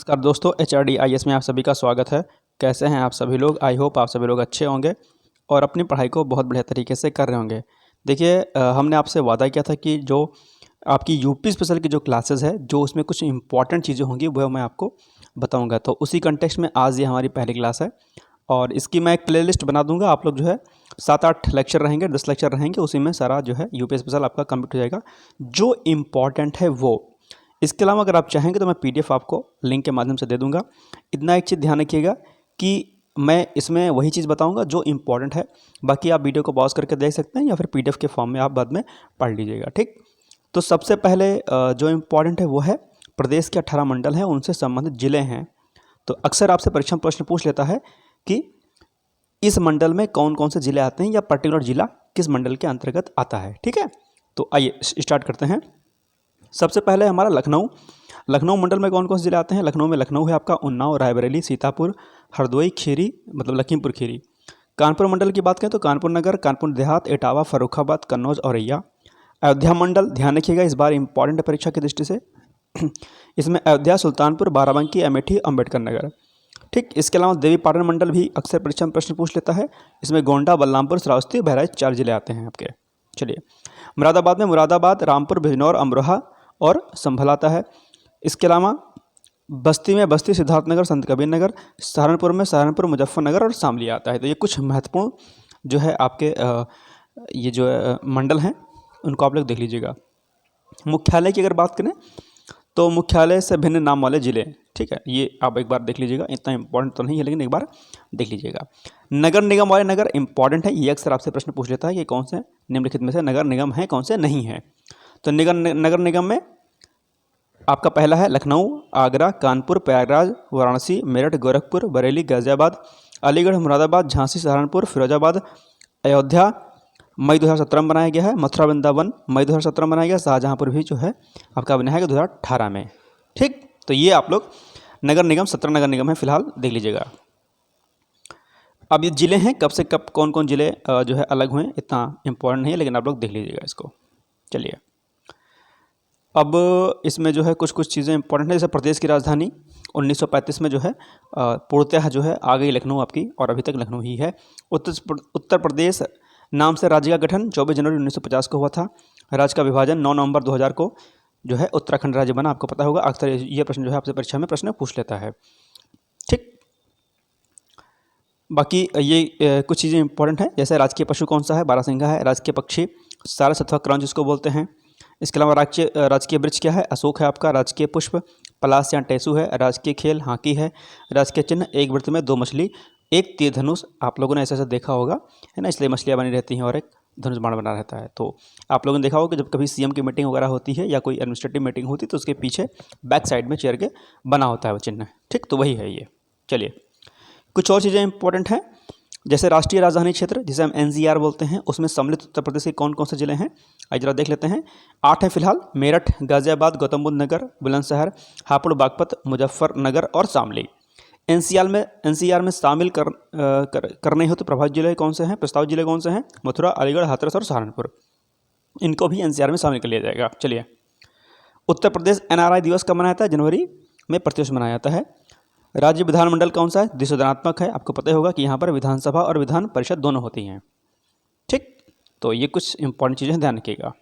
नमस्कार दोस्तों, HRD IAS में आप सभी का स्वागत है। कैसे हैं आप सभी लोग? आई होप आप सभी लोग अच्छे होंगे और अपनी पढ़ाई को बहुत बढ़िया तरीके से कर रहे होंगे। देखिए, हमने आपसे वादा किया था कि जो आपकी यूपी स्पेशल की जो क्लासेस है, जो उसमें कुछ इंपॉर्टेंट चीज़ें होंगी वह मैं आपको बताऊंगा। तो उसी कंटेक्स्ट में आज ये हमारी पहली क्लास है और इसकी मैं एक प्लेलिस्ट बना दूंगा। आप लोग जो है 7-8 लेक्चर रहेंगे, 10 लेक्चर रहेंगे, उसी में सारा जो है यूपी स्पेशल आपका कंप्लीट हो जाएगा, जो इम्पॉर्टेंट है वो। इसके अलावा अगर आप चाहेंगे तो मैं PDF आपको लिंक के माध्यम से दे दूंगा। इतना एक चीज़ ध्यान रखिएगा कि मैं इसमें वही चीज़ बताऊंगा जो इम्पॉर्टेंट है। बाकी आप वीडियो को पॉज करके देख सकते हैं या फिर PDF के फॉर्म में आप बाद में पढ़ लीजिएगा। ठीक, तो सबसे पहले जो इम्पॉर्टेंट है वो है प्रदेश के 18 मंडल हैं, उनसे संबंधित जिले हैं। तो अक्सर आपसे परीक्षा में प्रश्न पूछ लेता है कि इस मंडल में कौन कौन से जिले आते हैं या पर्टिकुलर जिला किस मंडल के अंतर्गत आता है। ठीक है, तो आइए स्टार्ट करते हैं। सबसे पहले हमारा लखनऊ मंडल में कौन कौन से जिले आते हैं। लखनऊ में लखनऊ है आपका, उन्नाव, रायबरेली, सीतापुर, हरदोई, खीरी मतलब लखीमपुर खीरी। कानपुर मंडल की बात करें तो कानपुर नगर, कानपुर देहात, इटावा, फर्रुखाबाद, कन्नौज, औरैया। अयोध्या मंडल, ध्यान रखिएगा इस बार इंपॉर्टेंट है परीक्षा की दृष्टि से। इसमें अयोध्या, सुल्तानपुर, बाराबंकी, अमेठी, अम्बेडकर नगर। ठीक, इसके अलावा देवीपाटन मंडल भी अक्सर परीक्षा में प्रश्न पूछ लेता है। इसमें गोंडा, बलरामपुर, श्रावस्ती, बहराइच 4 जिले आते हैं आपके। चलिए, मुरादाबाद में मुरादाबाद, रामपुर, बिजनौर, अमरोहा और संभल आता है। इसके अलावा बस्ती में बस्ती, सिद्धार्थनगर, संत कबीर नगर। सहारनपुर में सहारनपुर, मुजफ्फरनगर और शामली आता है। तो ये कुछ महत्वपूर्ण जो है आपके ये जो मंडल हैं उनको आप लोग देख लीजिएगा। मुख्यालय की अगर बात करें तो मुख्यालय से भिन्न नाम वाले जिले, ठीक है, ये आप एक बार देख लीजिएगा। इतना इंपॉर्टेंट तो नहीं है लेकिन एक बार देख लीजिएगा। नगर निगम वाले नगर इंपॉर्टेंट है, ये अक्सर आपसे प्रश्न पूछ लेता है कि कौन से निम्नलिखित में से नगर निगम है, कौन से नहीं है। तो नगर निगम में आपका पहला है लखनऊ, आगरा, कानपुर, प्रयागराज, वाराणसी, मेरठ, गोरखपुर, बरेली, गाजियाबाद, अलीगढ़, मुरादाबाद, झांसी, सहारनपुर, फिरोजाबाद। अयोध्या मई 2017 में बनाया गया है। मथुरा, वृंदावन मई 2017 में बनाया गया। शाहजहाँपुर भी जो है आपका बनाया गया 2018 में। ठीक, तो ये आप लोग नगर निगम 17 नगर निगम है फिलहाल, देख लीजिएगा। अब ये जिले हैं, कब से कब कौन कौन जिले जो है अलग हुए, इतना इंपॉर्टेंट नहीं है लेकिन आप लोग देख लीजिएगा इसको। चलिए, अब इसमें जो है कुछ कुछ चीज़ें इंपॉर्टेंट है। जैसे प्रदेश की राजधानी 1935 में जो है पूर्णतः जो है आ गई लखनऊ आपकी, और अभी तक लखनऊ ही है। उत्तर प्रदेश नाम से राज्य का गठन 24 जनवरी 1950 को हुआ था। राज्य का विभाजन 9 नवंबर 2000 को जो है उत्तराखंड राज्य बना। आपको पता होगा, अक्सर ये प्रश्न जो है आपसे परीक्षा में प्रश्न पूछ लेता है। ठीक, बाकी ये कुछ चीज़ें इंपॉर्टेंट हैं। जैसे राजकीय पशु कौन सा है, बारहसिंघा है। राजकीय पक्षी सारस अथवा क्रौंच जिसको बोलते हैं। इसके अलावा राजकीय वृक्ष क्या है, अशोक है आपका। राजकीय पुष्प पलाश या टेसू है। राजकीय खेल हॉकी है। राजकीय चिन्ह एक वृत्त में 2 मछली, एक तीर धनुष। आप लोगों ने ऐसा ऐसा देखा होगा, है ना, इसलिए मछलियाँ बनी रहती हैं और एक धनुष बाण बना रहता है। तो आप लोगों ने देखा होगा कि जब कभी CM की मीटिंग वगैरह होती है या कोई एडमिनिस्ट्रेटिव मीटिंग होती है तो उसके पीछे बैक साइड में चेयर के बना होता है वो चिन्ह। ठीक, तो वही है ये। चलिए, कुछ और चीज़ें इंपॉर्टेंट हैं। जैसे राष्ट्रीय राजधानी क्षेत्र जिसे हम NCR बोलते हैं, उसमें सम्मिलित उत्तर प्रदेश के कौन कौन से जिले हैं, आइए जरा देख लेते हैं। 8 है फिलहाल, मेरठ, गाजियाबाद, गौतम बुद्ध नगर, बुलंदशहर, हापुड़, बागपत, मुजफ्फरनगर और शामली। NCR में शामिल करने हो तो प्रभावित जिले कौन से हैं, प्रस्तावित जिले कौन से हैं, मथुरा, अलीगढ़, हाथरस और सहारनपुर। इनको भी NCR में शामिल कर लिया जाएगा। चलिए, उत्तर प्रदेश NRI दिवस कब मनाया जाता है, जनवरी में प्रतिवर्ष मनाया जाता है। राज्य विधानमंडल कौन सा है, द्विसदनात्मक है। आपको पता ही होगा कि यहाँ पर विधानसभा और विधान परिषद दोनों होती हैं। ठीक, तो ये कुछ इंपॉर्टेंट चीज़ें ध्यान रखिएगा।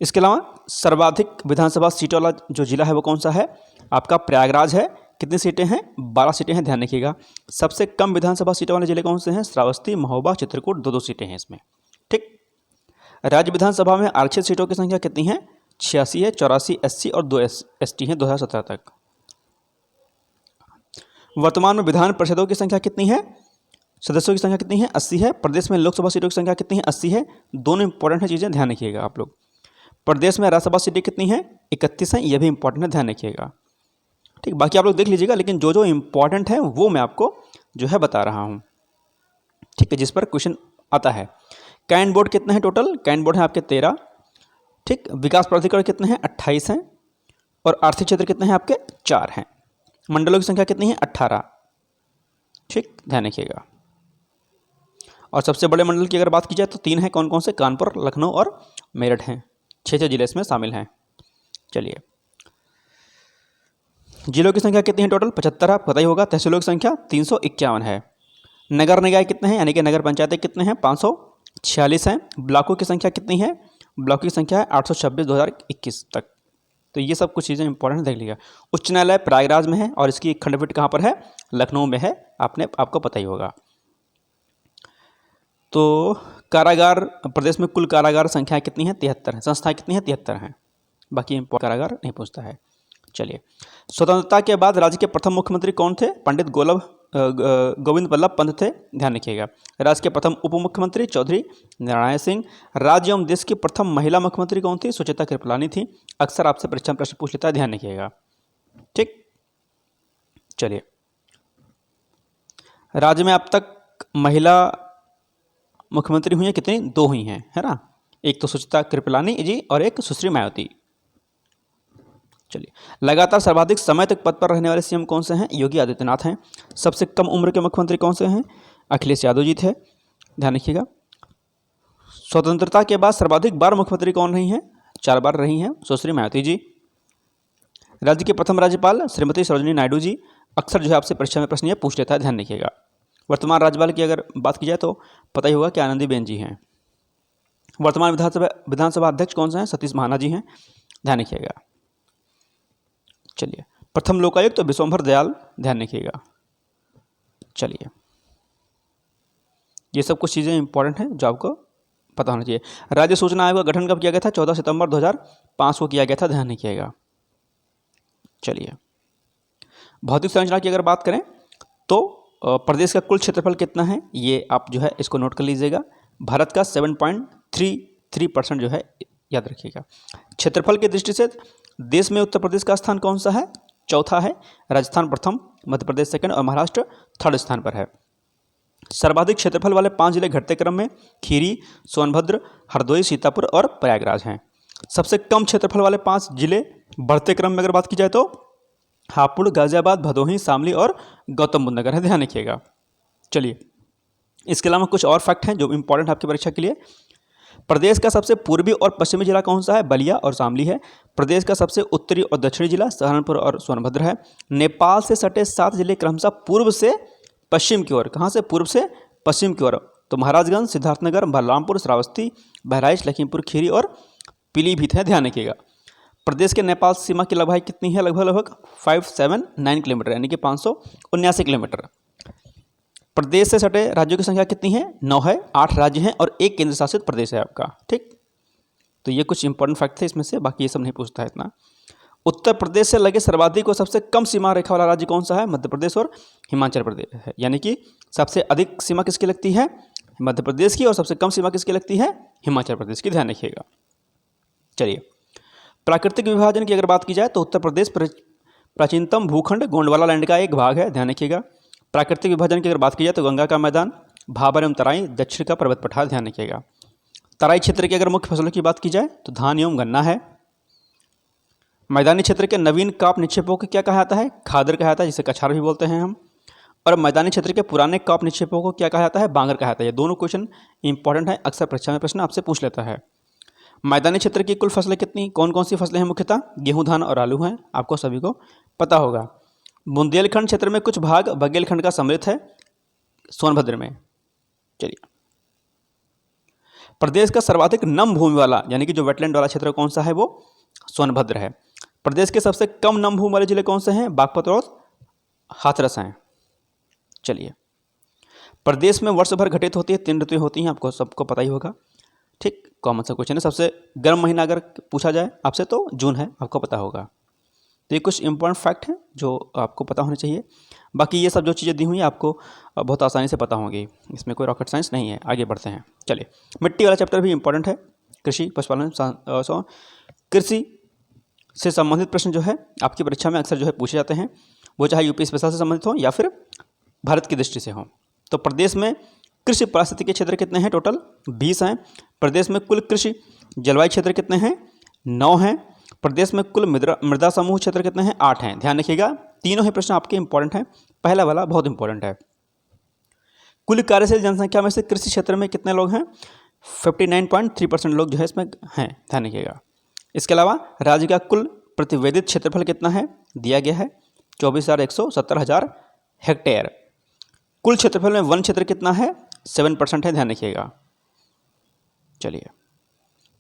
इसके अलावा सर्वाधिक विधानसभा सीटों वाला जो जिला है वो कौन सा है, आपका प्रयागराज है। कितनी सीटें हैं, 12 सीटें हैं, ध्यान रखिएगा। सबसे कम विधानसभा सीटों वाले जिले कौन से हैं, श्रावस्ती, महोबा, चित्रकूट, 2-2 सीटें हैं इसमें। ठीक, राज्य विधानसभा में आरक्षित सीटों की संख्या कितनी है, 86 है। 84 SC और 2 ST हैं 2017 तक। वर्तमान में विधान परिषदों की संख्या कितनी है, सदस्यों की संख्या कितनी है, 80 है। प्रदेश में लोकसभा सीटों की संख्या कितनी है, 80 है। दोनों इंपॉर्टेंट है चीज़ें, ध्यान रखिएगा आप लोग। प्रदेश में राज्यसभा सीटें कितनी हैं, 31 हैं, ये भी इंपॉर्टेंट है, ध्यान रखिएगा। ठीक, बाकी आप लोग देख लीजिएगा, लेकिन जो जो इंपॉर्टेंट है वो मैं आपको जो है बता रहा हूँ। ठीक है, जिस पर क्वेश्चन आता है। कैंट बोर्ड कितने हैं टोटल, कैंट बोर्ड हैं आपके 13। ठीक, विकास प्राधिकरण कितने हैं, 28 हैं। और आर्थिक क्षेत्र कितने हैं आपके, 4 हैं। मंडलों की संख्या कितनी है, 18। ठीक, ध्यान रखिएगा। और सबसे बड़े मंडल की अगर बात की जाए तो 3 हैं, कौन कौन से, कानपुर, लखनऊ और मेरठ हैं। 6 जिले इसमें शामिल हैं। चलिए, जिलों की संख्या कितनी है टोटल? 75 है, आपको पता ही होगा। तहसीलों की संख्या 351 है। नगर निकाय कितने हैं यानी कि नगर पंचायतें कितने हैं? 546 हैं। ब्लॉकों की संख्या कितनी है? ब्लॉक की संख्या है 826 2021 तक। तो ये सब कुछ चीज़ें इंपॉर्टेंट देख लीजिएगा। उच्च न्यायालय प्रयागराज में है और इसकी खंडपीठ कहाँ पर है? लखनऊ में है, आपको पता ही होगा। तो कारागार, प्रदेश में कुल कारागार संख्या कितनी है? 73 है। संस्थाएं कितनी है? 73 हैं। बाकी कारागार नहीं पूछता है। चलिए, स्वतंत्रता के बाद राज्य के प्रथम मुख्यमंत्री कौन थे? पंडित गोविंद वल्लभ पंत थे। ध्यान रखिएगा। राज्य के प्रथम उप मुख्यमंत्री चौधरी नारायण सिंह। राज्य एवं देश की प्रथम महिला मुख्यमंत्री कौन थी? सुचेता कृपलानी थी। अक्सर आपसे परीक्षा में प्रश्न पूछ लेता है, ध्यान रखिएगा। ठीक, चलिए, राज्य में अब तक महिला मुख्यमंत्री हुई हैं कितनी? 2 हुई हैं, है ना। एक तो सुचेता कृपलानी जी और एक सुश्री मायावती। चलिए, लगातार सर्वाधिक समय तक पद पर रहने वाले सीएम कौन से हैं? योगी आदित्यनाथ हैं। सबसे कम उम्र के मुख्यमंत्री कौन से हैं? अखिलेश यादव जी थे। ध्यान रखिएगा। स्वतंत्रता के बाद सर्वाधिक बार मुख्यमंत्री कौन रही हैं? 4 बार रही हैं, सुश्री मायावती जी। राज्य के प्रथम राज्यपाल श्रीमती सरोजिनी नायडू जी। अक्सर जो है आपसे परीक्षा में प्रश्न ये पूछ लेता है, ध्यान रखिएगा। वर्तमान राज्यपाल की अगर बात की जाए तो पता ही होगा कि आनंदीबेन जी हैं। वर्तमान विधानसभा अध्यक्ष कौन से हैं? सतीश महाना जी हैं। ध्यान रखिएगा। चलिए, प्रथम लोकायुक्त तो विश्वंभर दयाल। ध्यान रखिएगा। चलिए, ये सब कुछ चीज़ें इंपॉर्टेंट हैं जो आपको पता होना चाहिए। राज्य सूचना आयोग का गठन कब किया गया था? 14 सितंबर 2005 को किया गया था। ध्यान रखिएगा। चलिए, भौतिक संरचना की अगर बात करें तो प्रदेश का कुल क्षेत्रफल कितना है? ये आप जो है इसको नोट कर लीजिएगा। भारत का 7.33% जो है, याद रखिएगा। क्षेत्रफल की दृष्टि से देश में उत्तर प्रदेश का स्थान कौन सा है? चौथा है। राजस्थान प्रथम, मध्य प्रदेश सेकंड और महाराष्ट्र थर्ड स्थान पर है। सर्वाधिक क्षेत्रफल वाले 5 जिले घटते क्रम में खीरी, सोनभद्र, हरदोई, सीतापुर और प्रयागराज हैं। सबसे कम क्षेत्रफल वाले 5 जिले बढ़ते क्रम में अगर बात की जाए तो हापुड़, गाजियाबाद, भदोही, शामली और गौतम बुद्ध नगर है। ध्यान रखिएगा। चलिए, इसके अलावा कुछ और फैक्ट हैं जो इंपॉर्टेंट आपकी परीक्षा के लिए। प्रदेश का सबसे पूर्वी और पश्चिमी जिला कौन सा है? बलिया और शामली है। प्रदेश का सबसे उत्तरी और दक्षिणी जिला सहारनपुर और सोनभद्र है। नेपाल से सटे 7 जिले क्रमशः पूर्व से पश्चिम की ओर, कहाँ से? पूर्व से पश्चिम की ओर, तो महाराजगंज, सिद्धार्थनगर, बलरामपुर, श्रावस्ती, बहराइच, लखीमपुर खीरी और पीलीभीत है। ध्यान रखिएगा। प्रदेश के नेपाल सीमा की लंबाई कितनी है? लगभग 579 किलोमीटर यानी कि 579 किलोमीटर। प्रदेश से सटे राज्यों की संख्या कितनी है? 9 है। 8 राज्य हैं और 1 केंद्र शासित प्रदेश है आपका। ठीक, तो ये कुछ इंपॉर्टेंट फैक्ट थे इसमें से, बाकी ये सब नहीं पूछता है इतना। उत्तर प्रदेश से लगे सर्वाधिक और सबसे कम सीमा रेखा वाला राज्य कौन सा है? मध्य प्रदेश और हिमाचल प्रदेश है। यानी कि सबसे अधिक सीमा किसकी लगती है? मध्य प्रदेश की, और सबसे कम सीमा किसकी लगती है? हिमाचल प्रदेश की। ध्यान रखिएगा। चलिए, प्राकृतिक विभाजन की अगर बात की जाए तो उत्तर प्रदेश प्राचीनतम भूखंड गोंडवाना लैंड का एक भाग है। ध्यान रखिएगा। प्राकृतिक विभाजन की अगर बात की जाए तो गंगा का मैदान, भाबर एवं तराई, दक्षिण का पर्वत पठार। ध्यान रखिएगा। तराई क्षेत्र की अगर मुख्य फसलों की बात की जाए तो धान एवं गन्ना है। मैदानी क्षेत्र के नवीन काप निक्षेपों को क्या कहा जाता है? खादर कहा जाता है, जिसे कछार भी बोलते हैं हम। और मैदानी क्षेत्र के पुराने काप निक्षेपों को क्या कहा जाता है? बांगर कहा जाता है। ये दोनों क्वेश्चन इंपॉर्टेंट है, अक्सर परीक्षा में प्रश्न आपसे पूछ लेता है। मैदानी क्षेत्र की कुल फसलें कितनी, कौन कौन सी फसलें हैं? मुख्यतः गेहूं, धान और आलू हैं, आपको सभी को पता होगा। बुंदेलखंड क्षेत्र में कुछ भाग बघेलखंड का सम्मिलित है सोनभद्र में। चलिए, प्रदेश का सर्वाधिक नम भूमि वाला यानी कि जो वेटलैंड वाला क्षेत्र कौन सा है? वो सोनभद्र है। प्रदेश के सबसे कम नम भूमि वाले जिले कौन से हैं? बागपत और हाथरस हैं। चलिए, प्रदेश में वर्ष भर घटित होती है 3 ऋतुएं होती हैं, आपको सबको पता ही होगा। ठीक, कॉमन सा क्वेश्चन है। सबसे गर्म महीना अगर पूछा जाए आपसे तो जून है, आपको पता होगा। तो ये कुछ इंपॉर्टेंट फैक्ट हैं जो आपको पता होने चाहिए। बाकी ये सब जो चीज़ें दी हुई हैं आपको बहुत आसानी से पता होंगी, इसमें कोई रॉकेट साइंस नहीं है। आगे बढ़ते हैं। चलिए, मिट्टी वाला चैप्टर भी इंपॉर्टेंट है। कृषि, पशुपालन, कृषि से संबंधित प्रश्न जो है आपकी परीक्षा में अक्सर जो है पूछे जाते हैं, वो चाहे यूपी स्पेशल से संबंधित हो या फिर भारत की दृष्टि से हो। तो प्रदेश में कृषि पारिस्थितिक क्षेत्र कितने हैं? टोटल 20 हैं। प्रदेश में कुल कृषि जलवायु क्षेत्र कितने हैं? 9 हैं। प्रदेश में कुल मृदा समूह क्षेत्र कितने हैं? 8 हैं। ध्यान रखिएगा, तीनों ही प्रश्न आपके इंपॉर्टेंट हैं। पहला वाला बहुत इंपॉर्टेंट है। कुल कार्यशील जनसंख्या में से कृषि क्षेत्र में कितने लोग हैं? 59.3% लोग जो है इसमें हैं। ध्यान रखिएगा। इसके अलावा राज्य का कुल प्रतिवेदित क्षेत्रफल कितना है? दिया गया है 24,170,000 हेक्टेयर। कुल क्षेत्रफल में वन क्षेत्र कितना है? 7% है, ध्यान रखिएगा। चलिए,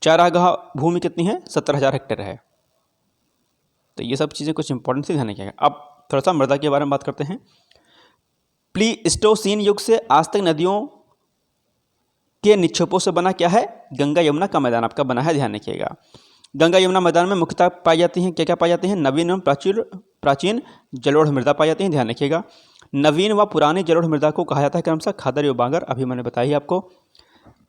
चारागाह भूमि कितनी है? 70,000 हेक्टेयर है। तो ये सब चीज़ें कुछ इंपॉर्टेंट थी, ध्यान रखिएगा। अब थोड़ा सा मृदा के बारे में बात करते हैं। प्लीस्टोसीन युग से आज तक नदियों के निक्षेपों से बना क्या है? गंगा यमुना का मैदान आपका बना है, ध्यान रखिएगा। गंगा यमुना मैदान में मुख्यतः पाई जाती हैं क्या क्या पाई जाती हैं? नवीन एवं प्राचीन जलोढ़ मृदा पाई जाती है, ध्यान रखिएगा। नवीन व पुरानी जलोढ़ मृदा को कहा जाता है क्रमशः खादर एवं बांगर, अभी मैंने बताई आपको।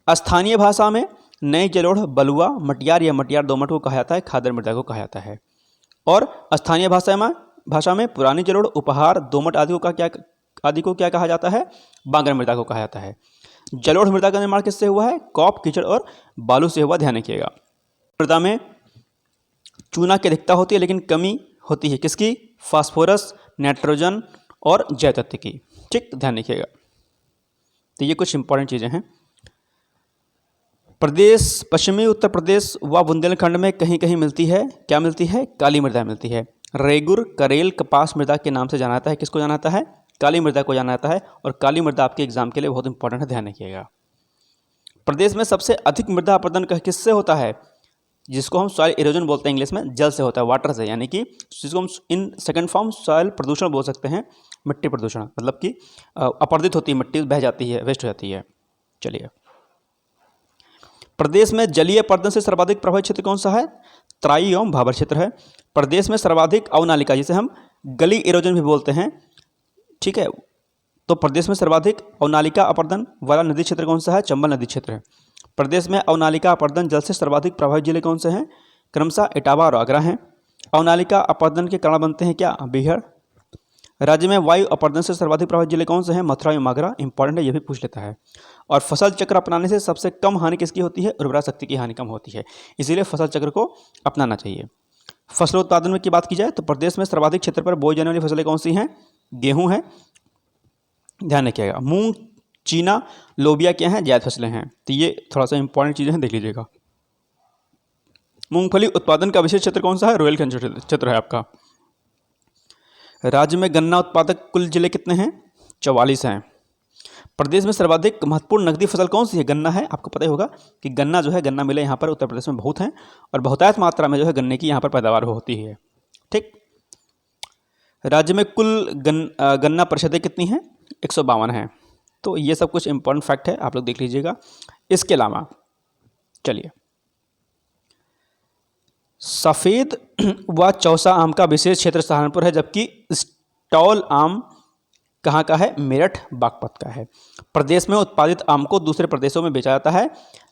स्थानीय भाषा में नई जलोढ़ बलुआ, मटियार या मटियार दोमट को कहा जाता है, खादर मृदा को कहा जाता है। और स्थानीय भाषा में पुरानी जलोढ़, उपहार, दोमट आदि को क्या कहा जाता है? बांगर मृदा को कहा जाता है। जलोढ़ मृदा का निर्माण किससे हुआ है? कॉप, कीचड़ और बालू से हुआ, ध्यान रखिएगा। मृदा में चूना की अधिकता होती है लेकिन कमी होती है किसकी? फास्फोरस, नाइट्रोजन और जैव तत्व की, ठीक, ध्यान रखिएगा। तो ये कुछ इंपॉर्टेंट चीज़ें हैं। पश्चिमी उत्तर प्रदेश व बुंदेलखंड में कहीं कहीं मिलती है, क्या मिलती है? काली मृदा मिलती है। रेगुर, करेल, कपास मृदा के नाम से जाना जाता है। किसको जाना जाता है? काली मृदा को जाना जाता है। और काली मृदा आपके एग्जाम के लिए बहुत इंपॉर्टेंट है, ध्यान रखिएगा। प्रदेश में सबसे अधिक मृदा अपरदन किससे होता है? जिसको हम सॉइल इरोजन बोलते हैं, इंग्लिश में जल से होता है, वाटर से, यानी कि जिसको हम इन सेकंड फॉर्म सॉइल प्रदूषण बोल सकते हैं, मिट्टी प्रदूषण, मतलब कि अपरदित होती है मिट्टी, बह जाती है, वेस्ट हो जाती है। चलिए, प्रदेश में जलीय अपरदन से सर्वाधिक प्रभावित क्षेत्र कौन सा है? तराई एवं भाबर क्षेत्र है। प्रदेश में सर्वाधिक अवनालिका, जिसे हम गली इरोजन भी बोलते हैं, ठीक है, तो प्रदेश में सर्वाधिक अवनालिका अपरदन वाला नदी क्षेत्र कौन सा है? चंबल नदी क्षेत्र है। प्रदेश में अवनालिका अपरदन जल से सर्वाधिक प्रभावित जिले कौन से हैं? क्रमशः इटावा और आगरा हैं। अवनालिका अपरदन के कारण बनते हैं क्या? बीहड़। राज्य में वायु अपरदन से सर्वाधिक प्रभावित जिले कौन से हैं? मथुरा एवं आगरा, इंपॉर्टेंट है, ये भी पूछ लेता है। और फसल चक्र अपनाने से सबसे कम हानि किसकी होती है? उर्वरा शक्ति की हानि कम होती है, इसीलिए फसल चक्र को अपनाना चाहिए। फसल उत्पादन में की बात की जाए तो प्रदेश में सर्वाधिक क्षेत्र पर बोई जाने वाली फसलें कौन सी हैं? गेहूं है, ध्यान रखिएगा। मूंग, चीना, लोबिया क्या हैं? जायद फसलें हैं। तो ये थोड़ा सा इंपॉर्टेंट चीज़ें हैं, देख लीजिएगा। मूंगफली उत्पादन का विशेष क्षेत्र कौन सा है? रोहिलखंड क्षेत्र है आपका। राज्य में गन्ना उत्पादक कुल जिले कितने हैं? 44 हैं। प्रदेश में सर्वाधिक महत्वपूर्ण नकदी फसल कौन सी है? गन्ना है। आपको पता ही होगा कि गन्ना जो है, गन्ना मिले यहाँ पर उत्तर प्रदेश में बहुत हैं और बहुतायत मात्रा में जो है गन्ने की यहाँ पर पैदावार होती है, ठीक। राज्य में कुल गन्ना परिषदें कितनी हैं? 152 हैं। तो ये सब कुछ इंपॉर्टेंट फैक्ट है, आप लोग देख लीजिएगा। इसके अलावा चलिए, सफ़ेद व चौसा आम का विशेष क्षेत्र सहारनपुर है, जबकि स्टॉल आम कहाँ का है? मेरठ, बागपत का है। प्रदेश में उत्पादित आम को दूसरे प्रदेशों में बेचा जाता है,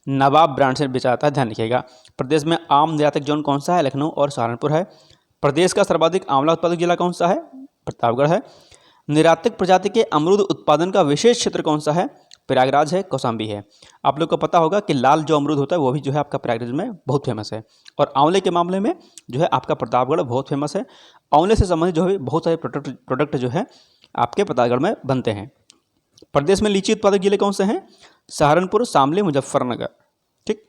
नवाब ब्रांड से बेचा जाता है, ध्यान रखिएगा। प्रदेश में आम निर्यातक जोन कौन सा है? लखनऊ और सहारनपुर है। प्रदेश का सर्वाधिक आंवला उत्पादक जिला कौन सा है? प्रतापगढ़ है। निर्यातक प्रजाति के अमरूद उत्पादन का विशेष क्षेत्र कौन सा है? प्रयागराज है, कौशाम्बी है। आप लोग को पता होगा कि लाल जो अमरूद होता है वो भी जो है आपका प्रयागराज में बहुत फेमस है। और आंवले के मामले में जो है आपका प्रतापगढ़ बहुत फेमस है। आंवले से संबंधित जो है बहुत सारे प्रोडक्ट जो है आपके प्रतापगढ़ में बनते हैं। प्रदेश में लीची उत्पादक जिले कौन से हैं? सहारनपुर, शामली, मुजफ्फरनगर, ठीक।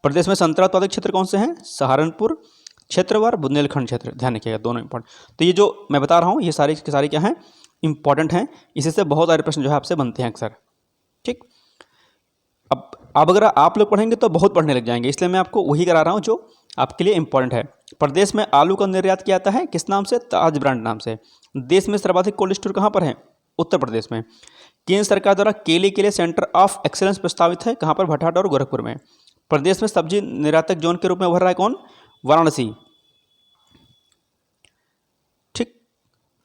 प्रदेश में संतरा उत्पादक क्षेत्र कौन से हैं? सहारनपुर क्षेत्र व बुंदेलखंड क्षेत्र, ध्यान रखिएगा, दोनों इंपॉर्टेंट। तो ये जो मैं बता रहा हूँ ये सारी के सारी क्या हैं? इंपॉर्टेंट हैं। इसी से बहुत सारे प्रश्न जो है आपसे बनते हैं अक्सर, ठीक। अब अगर आप लोग पढ़ेंगे तो बहुत पढ़ने लग जाएंगे, इसलिए मैं आपको वही करा रहा हूँ जो आपके लिए इंपॉर्टेंट है। प्रदेश में आलू का निर्यात किया जाता है किस नाम से? ताज ब्रांड नाम से। देश में सर्वाधिक कोल्ड स्टोर कहाँ पर है? उत्तर प्रदेश में। केंद्र सरकार द्वारा केले के लिए सेंटर ऑफ एक्सीलेंस प्रस्तावित है, कहाँ पर? भटहाट और गोरखपुर में। प्रदेश में सब्जी निर्यातक जोन के रूप में उभर रहा है कौन? वाराणसी, ठीक।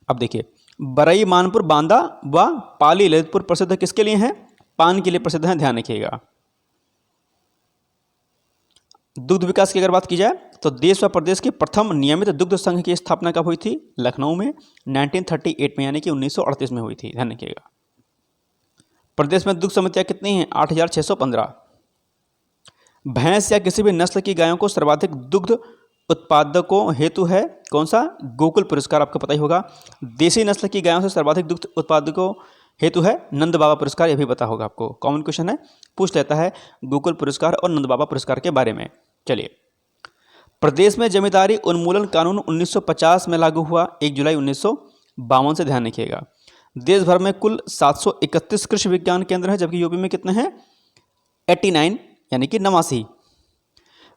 अब देखिए, बरई, मानपुर, बांदा व पाली ललितपुर प्रसिद्ध किसके लिए हैं? पान के लिए प्रसिद्ध हैं, ध्यान रखिएगा। दुग्ध विकास की अगर बात की जाए तो देश व प्रदेश के प्रथम नियमित दुग्ध संघ की स्थापना कब हुई थी? लखनऊ में 1938 में, यानी कि 1938 में हुई थी, ध्यान रखिएगा। प्रदेश में दुग्ध समितियां कितनी हैं? 8,615। भैंस या किसी भी नस्ल की गायों को सर्वाधिक दुग्ध उत्पादकों हेतु है कौन सा? गोकुल पुरस्कार, आपको पता ही होगा। देसी नस्ल की गायों से सर्वाधिक दुग्ध उत्पादकों हेतु है नंद बाबा पुरस्कार, यह भी पता होगा आपको, कॉमन क्वेश्चन है, पूछ लेता है गोकुल पुरस्कार और नंद बाबा पुरस्कार के बारे में। चलिए, प्रदेश में जमींदारी उन्मूलन कानून 1950 में लागू हुआ, 1 जुलाई 52 से ध्यान रखिएगा। देश भर में कुल 731 कृषि विज्ञान केंद्र हैं, जबकि यूपी में कितने हैं? 89 यानी कि 89।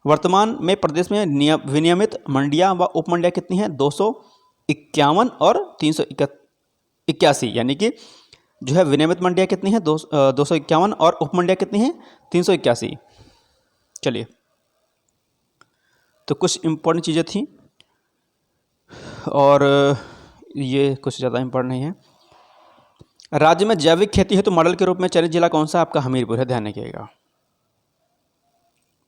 वर्तमान में प्रदेश में विनियमित मंडियां व उपमंडियां कितनी हैं? 251 और 381, यानी कि जो है विनियमित मंडियां कितनी हैं? 251 और उपमंडियां कितनी हैं? 381। चलिए, तो कुछ इम्पोर्टेंट चीज़ें थी और ये कुछ ज़्यादा इम्पोर्टेंट नहीं है। राज्य में जैविक खेती हेतु मॉडल के रूप में चयनित जिला कौन सा? आपका हमीरपुर है, ध्यान रखिएगा।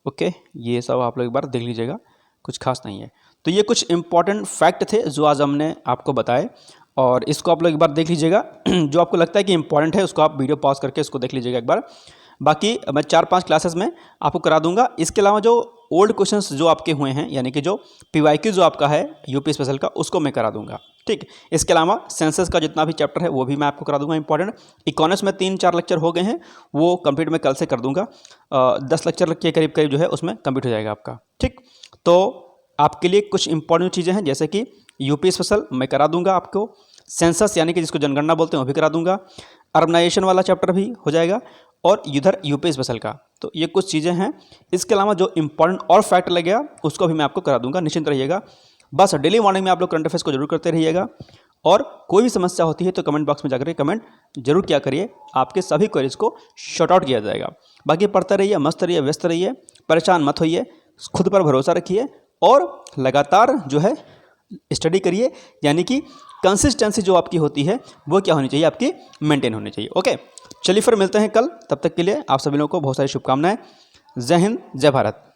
ओके, ये सब आप लोग एक बार देख लीजिएगा, कुछ खास नहीं है। तो ये कुछ इंपॉर्टेंट फैक्ट थे जो आज हमने आपको बताए, और इसको आप लोग एक बार देख लीजिएगा। जो आपको लगता है कि इंपॉर्टेंट है उसको आप वीडियो पॉज करके इसको देख लीजिएगा एक बार। बाकी मैं 4-5 क्लासेस में आपको करा दूंगा। इसके अलावा जो ओल्ड क्वेश्चंस जो आपके हुए हैं, यानी कि जो पीवाईक्यू जो आपका है यूपी स्पेशल का, उसको मैं करा दूंगा, ठीक। इसके अलावा सेंसस का जितना भी चैप्टर है वो भी मैं आपको करा दूंगा इंपॉर्टेंट। इकोनॉमिक्स में 3-4 लेक्चर हो गए हैं, वो कंप्लीट मैं कल से कर दूंगा। 10 लेक्चर के करीब करीब जो है उसमें कंप्लीट हो जाएगा आपका, ठीक। तो आपके लिए कुछ इंपॉर्टेंट चीज़ें हैं, जैसे कि यूपी स्पेशल मैं करा दूंगा आपको, सेंसस यानी कि जिसको जनगणना बोलते हैं वो भी करा दूंगा, अर्बनाइजेशन वाला चैप्टर भी हो जाएगा, और इधर यूपी स्पेशल का। तो ये कुछ चीज़ें हैं। इसके अलावा जो इंपॉर्टेंट और फैक्ट लगेगा उसको भी मैं आपको करा दूंगा, निश्चिंत रहिएगा। बस डेली मॉर्निंग में आप लोग करंट अफेयर्स को जरूर करते रहिएगा, और कोई भी समस्या होती है तो कमेंट बॉक्स में जाकर कमेंट जरूर किया करिए, आपके सभी क्वेरीज को शॉर्ट आउट किया जाएगा। बाकी पढ़ते रहिए, मस्त रहिए, व्यस्त रहिए, परेशान मत होइए, खुद पर भरोसा रखिए, और लगातार जो है स्टडी करिए, यानी कि कंसिस्टेंसी जो आपकी होती है वो क्या होनी चाहिए? आपकी मेंटेन होनी चाहिए। ओके, चलिए फिर मिलते हैं कल, तब तक के लिए आप सभी लोगों को बहुत सारी शुभकामनाएं। जय हिंद, जय भारत।